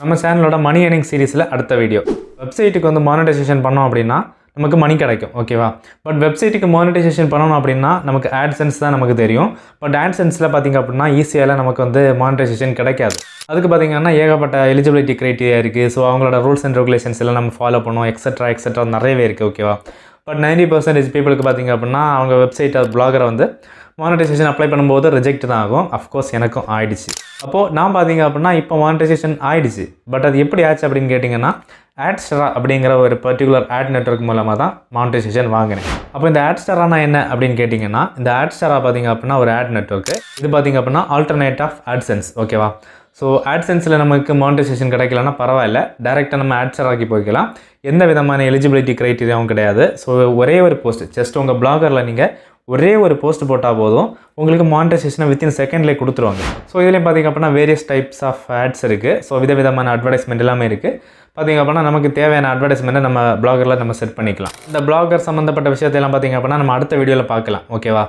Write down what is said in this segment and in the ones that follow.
நம்ம சேனலோட மணி ஏர்னிங் சீரிஸில் அடுத்த வீடியோ. வெப்சைட்டுக்கு வந்து மானிட்டைசேஷன் பண்ணோம் அப்படின்னா நமக்கு மணி கிடைக்கும், ஓகேவா? பட் வெப்சைட்டுக்கு மானிட்டைசேஷன் பண்ணணும் அப்படின்னா நமக்கு AdSense தான் நமக்கு தெரியும். பட் AdSenseல பார்த்திங்க அப்படின்னா ஈஸியாக நமக்கு வந்து மானிட்டைசேஷன் கிடைக்காது. அதுக்கு பார்த்திங்கன்னா ஏகப்பட்ட எலிஜிபிலிட்டி க்ரைட்டீரியா இருக்குது. ஸோ அவங்களோட ரூல்ஸ் அண்ட் ரெகுலேஷன்ஸ் எல்லாம் நம்ம ஃபாலோ பண்ணோம், எக்ஸெட்ரா நிறையவே இருக்குது, ஓகேவா? பட் 90% பீப்புளுக்கு பார்த்திங்க அப்படின்னா அவங்க வெப்சைட்டை பிளாகரை வந்து மானிட்டைசேஷன் அப்ளை பண்ணும்போது ரிஜெக்ட் தான் ஆகும். அஃப்கோர்ஸ் எனக்கும் ஆயிடுச்சு. அப்போது நான் பார்த்திங்க அப்படின்னா இப்போ மானிட்டைசேஷன் ஆயிடுச்சு. பட் அது எப்படி ஆச்சு அப்படின்னு கேட்டிங்கன்னா AdStar அப்படிங்கிற ஒரு பர்டிகுலர் ஆட் நெட்வொர்க் மூலமாக தான் மானிட்டைசேஷன் வாங்கினேன். அப்போ இந்த AdStarனா என்ன அப்படின்னு கேட்டிங்கன்னா, இந்த AdStar பார்த்திங்க அப்படின்னா ஒரு ஆட் நெட்வொர்க்கு. இது பார்த்திங்க அப்படின்னா ஆல்டர்னேட் ஆஃப் AdSense, ஓகேவா? ஸோ AdSenseல நமக்கு மானிட்டைசேஷன் கிடைக்கலன்னா பரவாயில்ல, டேரெக்டாக நம்ம AdStarக்கு போய்க்கலாம். எந்த விதமான எலிஜிபிலிட்டி க்ரைட்டீரியாவும் கிடையாது. ஸோ ஒரே ஒரு போஸ்ட், ஜஸ்ட் உங்கள் பிளாகரில் நீங்கள் ஒரே ஒரு போஸ்ட் போட்டால் போதும், உங்களுக்கு மானிட்டைசேஷனை வித்தின் செகண்ட்லேயே கொடுத்துருவாங்க. ஸோ இதுலேயும் பார்த்திங்க அப்படின்னா வேரியஸ் டைப்ஸ் ஆஃப் ஆட்ஸ் இருக்குது. ஸோ விதவிதமான அட்வர்டைஸ்மெண்ட் எல்லாமே இருக்குது. பார்த்திங்க அப்படின்னா நமக்கு தேவையான அட்வர்டைஸ்மெண்ட்டை நம்ம பிளாகரில் நம்ம செட் பண்ணிக்கலாம். இந்த பிளாகர் சம்மந்தப்பட்ட விஷயத்தையெல்லாம் பார்த்திங்க அப்படின்னா நம்ம அடுத்த வீடியோவில் பார்க்கலாம், ஓகேவா?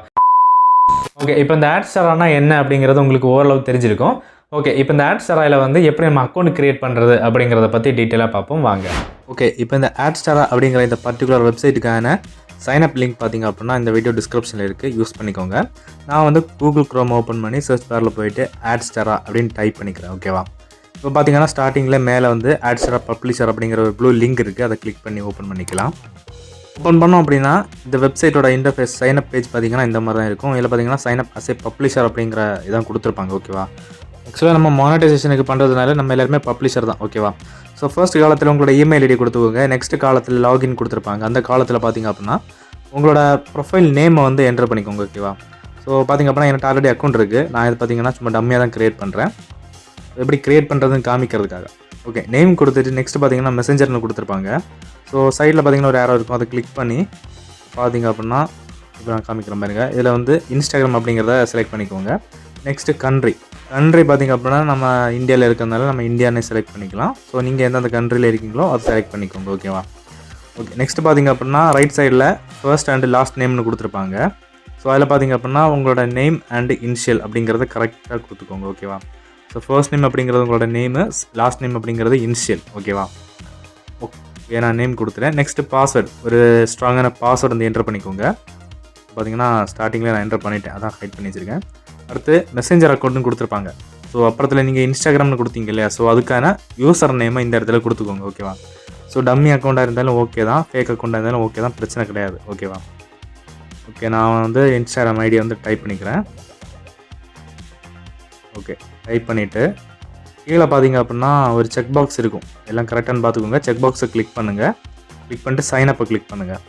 ஓகே, இப்போ இந்த AdStarனா என்ன அப்படிங்கிறது உங்களுக்கு ஓரளவு தெரிஞ்சிருக்கும். ஓகே, இப்போ இந்த AdStarல வந்து எப்படி நம்ம அக்கௌண்ட் க்ரியேட் பண்ணுறது அப்படிங்கிறத பற்றி டீட்டெயிலாக பார்ப்போம் வாங்க. ஓகே, இப்போ இந்த AdStar அப்படிங்கிற இந்த பர்டிகுலர் வெப்சைட்டுக்கான சைன்அப் லிங்க் பார்த்திங்க அப்படின்னா இந்த வீடியோ டிஸ்கிரிப்ஷனில் இருக்குது, யூஸ் பண்ணிக்கோங்க. நான் வந்து கூகுள் க்ரோம் ஓப்பன் பண்ணி சர்ச் பாரில் போயிட்டு AdStar அப்படின்னு டைப் பண்ணிக்கிறேன், ஓகேவா? இப்போ பார்த்திங்கன்னா ஸ்டார்டிங்கில் மேலே வந்து AdStar பப்ளிஷர் அப்படிங்கிற ஒரு ப்ளூ லிங்க் இருக்குது, அதை கிளிக் பண்ணி ஓப்பன் பண்ணிக்கலாம். ஓப்பன் பண்ணோம் அப்படின்னா இந்த வெப்சைட்டோட இன்டர்ஃபேஸ் சைன்அப் பேஜ் பார்த்திங்கன்னா இந்த மாதிரி தான் இருக்கும். இதில் பார்த்திங்கன்னா சைன்அப் அஸ் ஏ பப்ளிஷர் அப்படிங்கிற இதான் கொடுத்துருப்பாங்க, ஓகேவா? ஆக்சுவலாக நம்ம மானிட்டைசேஷனுக்கு பண்ணுறதுனால நம்ம எல்லாருமே பப்ளிஷர் தான், ஓகேவா? ஸோ ஃபர்ஸ்ட் காலத்தில் உங்களோட இமெயில் ஐடி கொடுத்துக்கோங்க. நெக்ஸ்ட் காலத்தில் லாகின் கொடுத்துருப்பாங்க. அந்த காலத்தில் பார்த்திங்க அப்படின்னா உங்களோட ப்ரொஃபைல் நேமை வந்து என்டர் பண்ணிக்கோங்க, ஓகேவா? ஸோ பார்த்திங்க அப்படின்னா எனக்கு ஆல்ரெடி அக்கௌண்ட் இருக்குது. நான் இது பார்த்திங்கன்னா சும்மா டம்மியாக தான் க்ரியேட் பண்ணுறேன், எப்படி க்ரியேட் பண்ணுறதுன்னு காமிக்கிறதுக்காக. ஓகே, நேம் கொடுத்துட்டு நெக்ஸ்ட் பார்த்திங்கன்னா மெசஞ்சர்னு கொடுத்துருப்பாங்க. ஸோ சைடில் பார்த்திங்கன்னா ஒரு ஏரோ இருக்கும், அதை கிளிக் பண்ணி பார்த்திங்க அப்படின்னா இப்போ நான் காமிக்கிறேன் பாருங்க. இதில் வந்து இன்ஸ்டாகிராம் அப்படிங்கிறத செலக்ட் பண்ணிக்கோங்க. நெக்ஸ்ட்டு கண்ட்ரி பார்த்திங்க அப்படின்னா நம்ம இந்தியாவில் இருக்கிறதுனால நம்ம இந்தியானே செலக்ட் பண்ணிக்கலாம். ஸோ நீங்கள் எந்தெந்த கண்ட்ரியில் இருக்கீங்களோ அதை செலக்ட் பண்ணிக்கோங்க, ஓகேவா? ஓகே, நெக்ஸ்ட் பார்த்திங்க அப்படின்னா ரைட் சைடில் ஃபர்ஸ்ட் அண்ட் லாஸ்ட் நேம்னு கொடுத்துருப்பாங்க. ஸோ அதில் பார்த்திங்க அப்படின்னா உங்களோட நேம் அண்ட் இனிஷியல் அப்படிங்கிறத கரெக்டாக கொடுத்துக்கோங்க, ஓகேவா? ஸோ ஃபர்ஸ்ட் நேம் அப்படிங்கிறது உங்களோட நேமு, லாஸ்ட் நேம் அப்படிங்கிறது இனிஷியல், ஓகேவா? ஓகே, நான் நேம் கொடுத்துறேன். நெக்ஸ்ட்டு பாஸ்வேர்டு, ஒரு ஸ்ட்ராங்கான பாஸ்வேர்டு வந்து என்டர் பண்ணிக்கோங்க. பார்த்திங்கன்னா ஸ்டார்டிங்கில் நான் என்டர் பண்ணிவிட்டேன், அதான் ஹைட் பண்ணி வச்சுருக்கேன். அடுத்து மெசேஞ்சர் அக்கௌண்ட்னு கொடுத்துருப்பாங்க. ஸோ அப்புறத்தில் நீங்கள் இன்ஸ்டாகிராம்னு கொடுத்தீங்க இல்லையா, ஸோ அதுக்கான யூசர் நேமை இந்த இடத்துல கொடுத்துக்கோங்க, ஓகேவா? ஸோ டம்மி அக்கௌண்ட்டாக இருந்தாலும் ஓகே தான், ஃபேக் அக்கௌண்ட்டாக இருந்தாலும் ஓகே தான், பிரச்சனை கிடையாது, ஓகேவா? ஓகே, நான் வந்து இன்ஸ்டாகிராம் ஐடியை வந்து டைப் பண்ணிக்கிறேன். ஓகே, டைப் பண்ணிவிட்டு கீழே பார்த்திங்க அப்படின்னா ஒரு செக் பாக்ஸ் இருக்கும், எல்லாம் கரெக்டானு பார்த்துக்கோங்க. செக் பாக்ஸை கிளிக் பண்ணுங்கள். கிளிக் பண்ணிட்டு சைனப்பை கிளிக் பண்ணுங்கள்.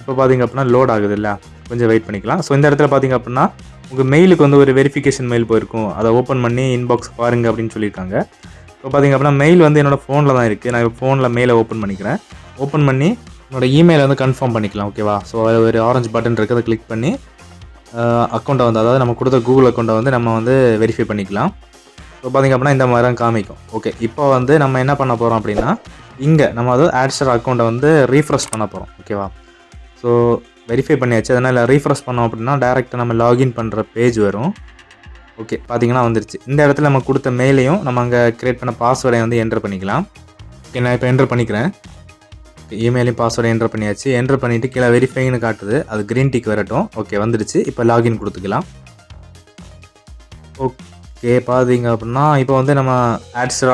இப்போ பார்த்திங்க அப்படின்னா லோட் ஆகுது இல்லை, கொஞ்சம் வெயிட் பண்ணிக்கலாம். ஸோ இந்த இடத்துல பார்த்திங்க அப்படின்னா உங்கள் மெயிலுக்கு வந்து ஒரு வெரிஃபிகேஷன் மெயில் போயிருக்கும், அதை ஓப்பன் பண்ணி இன்பாக்ஸ் பாருங்கள் அப்படின்னு சொல்லியிருக்காங்க. இப்போ பார்த்திங்க அப்படின்னா மெயில் வந்து என்னோடய ஃபோனில் தான் இருக்குது. நான் ஃபோனில் மெயிலை ஓப்பன் பண்ணிக்கிறேன். ஓப்பன் பண்ணி என்னோடய இமெயிலை வந்து கன்ஃபார்ம் பண்ணிக்கலாம், ஓகேவா? ஸோ அதில் ஒரு ஆரஞ்சு பட்டன் இருக்குது, அதை கிளிக் பண்ணி அக்கௌண்ட்டை வந்து, அதாவது நம்ம கொடுத்த கூகுள் அக்கௌண்ட்டை வந்து நம்ம வந்து வெரிஃபை பண்ணிக்கலாம். ஸோ பார்த்திங்க அப்படின்னா இந்த மாதிரி தான் காமிக்கும். ஓகே, இப்போ வந்து நம்ம என்ன பண்ண போகிறோம் அப்படின்னா இங்கே நம்ம அதாவது AdStar அக்கௌண்ட்டை வந்து ரீஃப்ரெஷ் பண்ண போகிறோம், ஓகேவா? ஸோ வெரிஃபை பண்ணியாச்சு. அதனால் ரீஃப்ரெஷ் பண்ணோம் அப்படின்னா டேரெக்டாக நம்ம லாகின் பண்ணுற பேஜ் வரும். ஓகே, பார்த்திங்கன்னா வந்துருச்சு. இந்த இடத்துல நம்ம கொடுத்த மெயிலையும் நம்ம அங்கே க்ரியேட் பண்ண பாஸ்வேர்டை வந்து என்டர் பண்ணிக்கலாம். ஓகே, நான் இப்போ என்டர் பண்ணிக்கிறேன். இமெயிலையும் பாஸ்வேர்டை என்டர் பண்ணியாச்சு. என்டர் பண்ணிவிட்டு கீழே வெரிஃபைன்னு காட்டுது, அது க்ரீன் டிக் வரட்டும். ஓகே, வந்துடுச்சு. இப்போ லாகின் கொடுத்துக்கலாம். ஓகே, பார்த்திங்க அப்படின்னா இப்போ வந்து நம்ம AdStar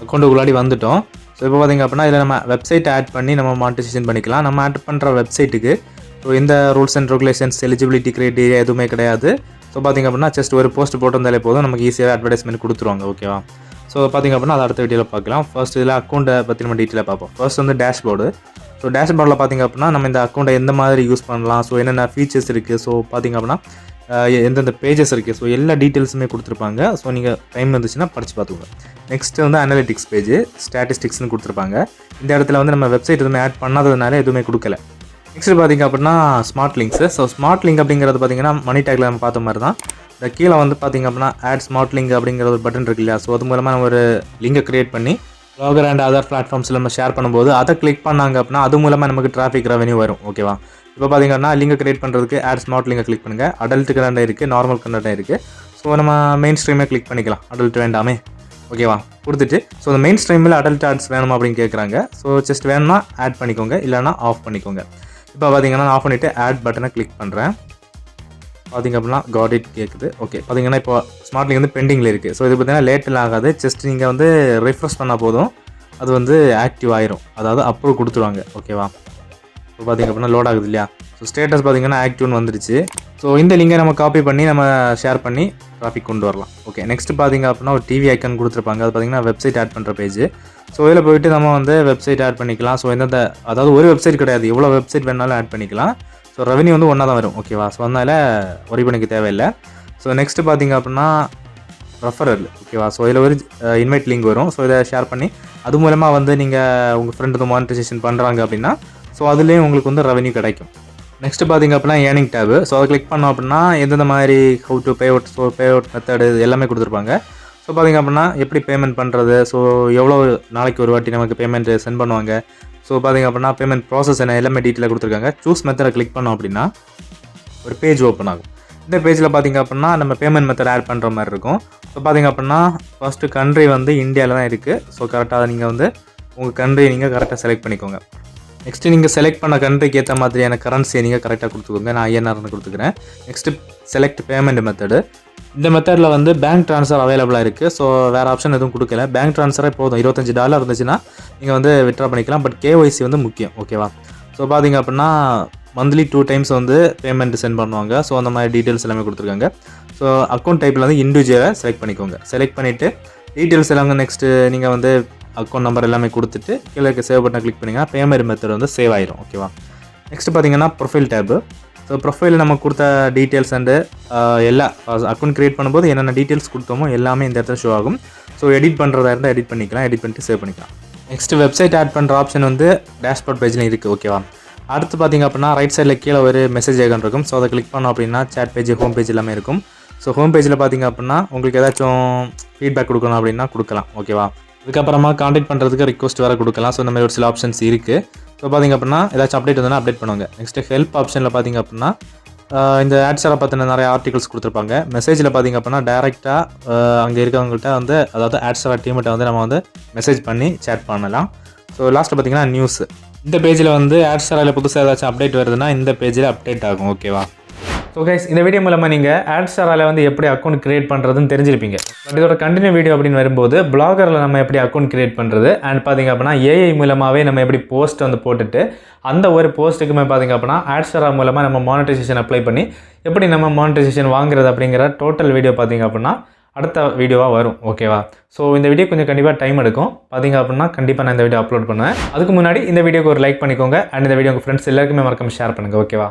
அக்கௌண்ட்டுக்குள்ளாடி வந்துட்டோம். ஸோ இப்போ பார்த்திங்க அப்படின்னா இதில் நம்ம வெப்சைட் ஆட் பண்ணி நம்ம மானிட்டைசேஷன் பண்ணிக்கலாம். நம்ம ஆட் பண்ணுற வெப்சைட்டுக்கு ஸோ இந்த rules and regulations, eligibility criteria எதுவுமே கிடையாது. ஸோ பார்த்திங்க அப்படின்னா ஜஸ்ட் ஒரு போஸ்ட் போட்டிருந்தாலே போதும், நமக்கு ஈஸியாக அட்வர்டைஸ்மெண்ட் கொடுத்துருவாங்க, ஓகேவா? ஸோ பார்த்திங்க அப்படின்னா அதை அடுத்த வீடியோவில் பார்க்கலாம். ஃபர்ஸ்ட் இதில் அக்கௌண்ட்டை பற்றி நம்ம டீட்டெயிலாக பார்ப்போம். ஃபர்ஸ்ட் வந்து டேஷ்போர்டு. ஸோ டேஷ்போர்டில் பார்த்திங்க அப்படின்னா நம்ம இந்த அக்கௌண்ட்டை எந்த மாதிரி யூஸ் பண்ணலாம், ஸோ என்னென்ன ஃபீச்சர்ஸ் இருக்குது, ஸோ பார்த்திங்க அப்படின்னா எந்தெந்த பேஜஸ் இருக்குது, ஸோ எல்லா டீட்டெயில்ஸுமே கொடுத்துருப்பாங்க. ஸோ நீங்கள் டைம் வந்துச்சுன்னா படித்து பார்த்துக்கோங்க. நெக்ஸ்ட்டு வந்து அனலிட்டிக்ஸ் பேஜ், ஸ்டாட்டிஸ்டிக்ஸ்னு கொடுத்துருப்பாங்க. இந்த இடத்துல வந்து நம்ம வெப்சைட் எதுவுமே ஆட் பண்ணாததுனால எதுவுமே கொடுக்கல. நெக்ஸ்ட்டு பார்த்திங்க அப்படின்னா smart links. So smart link அப்படிங்கிறது பார்த்திங்கன்னா மணி டேக்கில் நம்ம பார்த்த மாதிரி தான். இந்த கீழே வந்து பார்த்திங்க அப்படின்னா ஆட் ஸ்மார்ட் லிங்க் அப்படிங்கிற ஒரு பட்டன் இருக்கு இல்லையா, ஸோ அது மூலமாக நம்ம ஒரு லிங்கை க்ரியேட் பண்ணி ப்ளாகர் அண்ட் அதர் பிளாட்ஃபார்ம்ஸில் நம்ம ஷேர் பண்ணும்போது அதை கிளிக் பண்ணாங்க அப்படின்னா அது மூலமாக நமக்கு டிராஃபிக் ரெவன்யூ வரும், ஓகேவா? இப்போ பார்த்திங்கன்னா லிங்கை க்ரியேட் பண்ணுறதுக்கு ஆட் ஸ்மார்ட் லிங்கை கிளிக் பண்ணுங்கள். அடல்ட் கண்டென்ட் இருக்குது, நார்மல் கண்டென்ட் இருக்குது. ஸோ நம்ம மெயின் ஸ்ட்ரீமே கிளிக் பண்ணிக்கலாம், அடல்ட் வேண்டாமே. ஓகேவா கொடுத்துட்டு ஸோ அந்த மெயின் ஸ்ட்ரீமில் அடல்ட் ஆட்ஸ் வேணுமா அப்படின்னு கேட்குறாங்க. ஸோ ஜஸ்ட் வேணும்னா ஆட் பண்ணிக்கோங்க, இல்லைனா ஆஃப் பண்ணிக்கோங்க. இப்போ பார்த்தீங்கன்னா நான் ஆஃப் பண்ணிவிட்டு ஆட் பட்டனை கிளிக் பண்ணுறேன். பார்த்திங்க அப்படின்னா காட் இட் கேட்குது. ஓகே பார்த்திங்கன்னா இப்போ ஸ்மார்ட் லிங்க் வந்து பெண்டிங்கில் இருக்குது. ஸோ இது பார்த்திங்கன்னா லேட்டில் ஆகாது. ஜஸ்ட் நீங்கள் வந்து ரிஃப்ரெஷ் பண்ணால் போதும், அது வந்து ஆக்டிவ் ஆயிரும், அதாவது அப்ரூவ் கொடுத்துருவாங்க. ஓகேவா இப்போ பார்த்திங்க அப்படின்னா லோட் ஆகுது இல்லையா. ஸோ ஸ்டேட்டஸ் பார்த்திங்கன்னா ஆக்டிவ்னு வந்துருச்சு. ஸோ இந்த லிங்கை நம்ம காப்பி பண்ணி நம்ம ஷேர் பண்ணி ட்ராஃபிக் கொண்டு வரலாம். ஓகே நெக்ஸ்ட் பார்த்திங்க அப்படின்னா ஒரு டிவி ஐக்கன் கொடுத்துருப்பாங்க. அது பார்த்திங்கன்னா வெப்சைட் ஆட் பண்ணுற பேஜ். ஸோ இதில் போய்ட்டு நம்ம வந்து வெப்சைட் ஆட் பண்ணிக்கலாம். ஸோ எந்தெந்த அதாவது ஒரு வெப்சைட் கிடையாது, எவ்வளோ வெப்சைட் வேணாலும் ஆட் பண்ணிக்கலாம். ஸோ ரெவன்யூ வந்து ஒன்றா தான் வரும். ஓகேவா ஸோ அதனால் ஒரி பண்ணிக்க தேவையில்லை. ஸோ நெக்ஸ்ட்டு பார்த்திங்க அப்படின்னா ரெஃபரல். ஓகேவா ஸோ இதில் ஒரு இன்வைட் லிங்க் வரும். ஸோ இதை ஷேர் பண்ணி அது மூலமாக வந்து நீங்கள் உங்கள் ஃப்ரெண்டு வந்து மானிட்டைசேஷன் பண்ணுறாங்க அப்படின்னா ஸோ அதுலேயும் உங்களுக்கு வந்து ரெவன்யூ கிடைக்கும். நெக்ஸ்ட்டு பார்த்திங்க அப்படின்னா ஏர்னிங் டேபு. ஸோ அதை கிளிக் பண்ணோம் அப்படின்னா எந்தெந்த மாதிரி how to pay out, so pay out method எல்லாமே கொடுத்துருப்பாங்க. ஸோ பார்த்திங்க அப்படின்னா எப்படி பேமெண்ட் பண்ணுறது, ஸோ எவ்வளோ நாளைக்கு ஒரு வாட்டி நமக்கு பேமெண்ட் சென்ட் பண்ணுவாங்க, ஸோ பார்த்திங்க அப்படின்னா பேமெண்ட் ப்ராசஸ் என்ன எல்லாமே டீட்டெயிலாக கொடுத்துருக்காங்க. சூஸ் மெத்தடை கிளிக் பண்ணோம் அப்படின்னா ஒரு பேஜ் ஓப்பன் ஆகும். இந்த பேஜில் பார்த்திங்க அப்படின்னா நம்ம பேமெண்ட் மெத்தட் ஆட் பண்ணுற மாதிரி இருக்கும். ஸோ பார்த்திங்க அப்படின்னா ஃபஸ்ட்டு கண்ட்ரி வந்து இந்தியாவில் தான் இருக்குது. ஸோ கரெக்டாக நீங்கள் வந்து உங்கள் கண்ட்ரியை நீங்கள் கரெக்டாக செலக்ட் பண்ணிக்கோங்க. நெக்ஸ்ட்டு நீங்கள் செலக்ட் பண்ண கண்ட்ரிக்கு ஏற்ற மாதிரியான கரன்சியை நீங்கள் கரெக்டாக கொடுத்துக்கோங்க. நான் INRன்னு கொடுத்துக்கிறேன். Next select payment method. இந்த மெத்தடில் வந்து பேங்க் ட்ரான்ஸ்ஃபர் அவைலபிளாக இருக்குது. ஸோ வேறு ஆப்ஷன் எதுவும் கொடுக்கல. பேங்க் ட்ரான்ஸ்ஃபரே போதும். $25 இருந்துச்சுன்னா நீங்கள் வந்து வித்ட்ரா பண்ணிக்கலாம். பட் KYC வந்து முக்கியம். ஓகேவா ஸோ பார்த்திங்க அப்படின்னா மந்த்லி 2 times வந்து பேமெண்ட் சென்ட் பண்ணுவாங்க. ஸோ அந்த மாதிரி டீட்டெயில்ஸ் எல்லாமே கொடுத்துருக்காங்க. ஸோ அக்கௌண்ட் டைப்பில் வந்து இண்டிவிஜுவலை செலக்ட் பண்ணிக்கோங்க. செலக்ட் பண்ணிவிட்டு டீட்டெயில்ஸ் எல்லாமே நெக்ஸ்ட்டு நீங்கள் வந்து அக்கௌண்ட் நம்பர் எல்லாமே கொடுத்துட்டு கீழே சேவ் பட்டனை கிளிக் பண்ணிங்கன்னா பேமெண்ட் மெத்தட் வந்து சேவ் ஆயிரும். ஓகேவா நெக்ஸ்ட்டு பார்த்திங்கன்னா ப்ரொஃபைல் டேபு. ஸோ ப்ரொஃபைல் நம்ம கொடுத்த டீட்டெயில்ஸ் அண்டு எல்லா அக்கௌண்ட் க்ரியேட் பண்ணும்போது என்னென்ன டீட்டெயில்ஸ் கொடுத்தோமோ எல்லாமே இந்த இடத்துல ஷோ ஆகும். ஸோ எடிட் பண்ணுறதா இருந்தால் எடிட் பண்ணிக்கலாம், எடிட் பண்ணிட்டு சேவ் பண்ணிக்கலாம். நெக்ஸ்ட்டு வெப்சைட் ஆட் பண்ணுற ஆப்ஷன் வந்து டேஷ்போர்ட் பேஜில் இருக்குது. ஓகேவா அடுத்து பார்த்திங்க அப்படின்னா ரைட் சைடில் கீழே ஒரு மெசேஜ் ஐகான் இருக்கும். ஸோ அதை கிளிக் பண்ணோம் அப்படின்னா சேட் பேஜ், ஹோம் பேஜ் எல்லாமே இருக்கும். ஸோ ஹோம் பேஜில் பார்த்திங்க அப்படின்னா உங்களுக்கு ஏதாச்சும் ஃபீட்பேக் கொடுக்கணும் அப்படின்னா கொடுக்கலாம். ஓகேவா இதுக்கப்புறமா காண்டாக்ட் பண்ணுறதுக்கு ரிக்வஸ்ட் வேறு கொடுக்கலாம். ஸோ இந்த மாதிரி ஒரு சில ஆப்ஷன்ஸ் இருக்குது. ஸோ பார்த்திங்க அப்படின்னா ஏதாச்சும் அப்டேட் வந்தோன்னா அப்டேட் பண்ணுவாங்க. நெக்ஸ்ட்டு ஹெல்ப் ஆப்ஷனில் பார்த்திங்க அப்படின்னா இந்த ஆட்ஸரை பற்றின நிறைய ஆர்டிகல்ஸ் கொடுத்துருப்பாங்க. மெசேஜில் பார்த்திங்க அப்படின்னா டேரெக்டாக அங்கே இருக்கவங்கள்ட்ட வந்து அதாவது ஆட்ஸரை டீம்கிட்ட வந்து நம்ம வந்து மெசேஜ் பண்ணி சேட் பண்ணலாம். ஸோ லாஸ்ட்டில் பார்த்திங்கன்னா நியூஸ். இந்த பேஜில் வந்து ஆட்ஸரில் புதுசாக ஏதாச்சும் அப்டேட் வருதுன்னா இந்த பேஜில் அப்டேட் ஆகும். ஓகேவா ஸோ கைஸ் இந்த வீடியோ மூலமாக நீங்கள் ஆட்ஸரால் வந்து எப்படி அக்கௌண்ட் கிரியேட் பண்ணுறதுன்னு தெரிஞ்சிருப்பீங்க. பட் இதோட கண்டினியூ வீடியோ அப்படின்னு வரும்போது பிளாகரில் நம்ம எப்படி அக்கௌண்ட் கிரியேட் பண்ணுறது அண்ட் பார்த்திங்க அப்படின்னா AI மூலமாகவே நம்ம எப்படி போஸ்ட் வந்து போட்டுட்டு அந்த ஒரு போஸ்ட்டுக்குமே பார்த்திங்க அப்படின்னா ஆட்ஸரா மூலமாக நம்ம மானிட்டைசேஷன் அப்ளை பண்ணி எப்படி நம்ம மானிட்டைசேஷன் வாங்குறது அப்படிங்கிற டோட்டல் வீடியோ பார்த்திங்க அப்படின்னா அடுத்த வீடியோவாக வரும். ஓகேவா ஸோ இந்த வீடியோ கொஞ்சம் கண்டிப்பாக டைம் எடுக்கும். பார்த்திங்க அப்படின்னா கண்டிப்பாக நான் இந்த வீடியோ அப்லோட் பண்ணுவேன். அதுக்கு முன்னாடி இந்த வீடியோக்கு ஒரு லைக் பண்ணிக்கோங்க அண்ட் இந்த வீடியோ உங்கள் ஃப்ரெண்ட்ஸ் எல்லாருக்குமே மறக்காம ஷேர் பண்ணுங்கள். ஓகேவா.